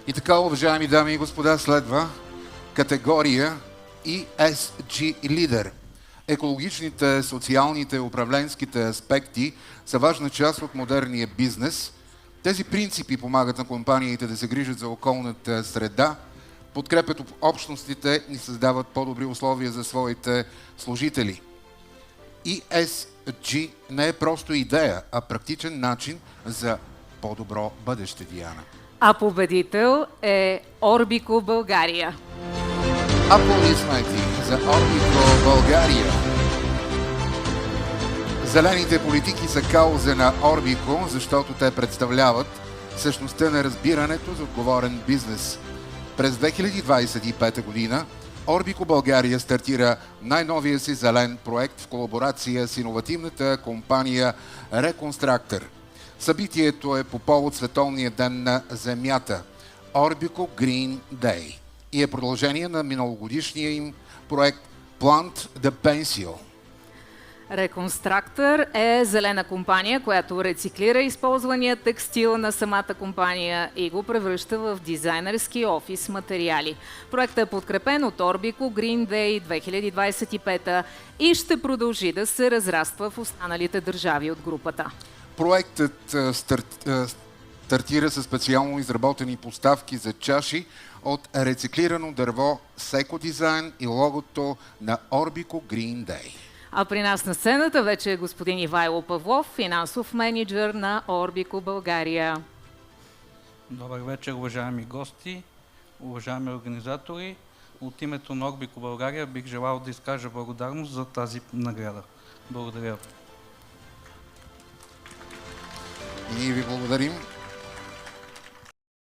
И така, уважаеми дами и господа, следва категория ESG Leader. Екологичните, социалните и управленските аспекти са важна част от модерния бизнес. Тези принципи помагат на компаниите да се грижат за околната среда, подкрепят общностите и създават по-добри условия за своите служители. ESG не е просто идея, а практичен начин за по-добро бъдеще, Диана. А победител е Орбико България. Аплодисменти за Орбико България. Зелените политики са кауза на Орбико, защото те представляват същността на разбирането за отговорен бизнес. През 2025 година Орбико България стартира най-новия си зелен проект в колаборация с иновативната компания Reconstructor. Събитието е по повод Световния ден на Земята – Orbico Green Day, и е продължение на миналогодишния им проект Plant the Pencil. Reconstructor е зелена компания, която рециклира използвания текстил на самата компания и го превръща в дизайнерски офис материали. Проектът е подкрепен от Orbico Green Day 2025 и ще продължи да се разраства в останалите държави от групата. Проектът стартира със специално изработени поставки за чаши от рециклирано дърво с екодизайн и логото на Orbico Green Day. А при нас на сцената вече е господин Ивайло Павлов, финансов мениджър на Орбико България. Добър вечер, уважаеми гости, уважаеми организатори. От името на Орбико България бих желал да изкажа благодарност за тази награда. Благодаря. Ние ви благодарим.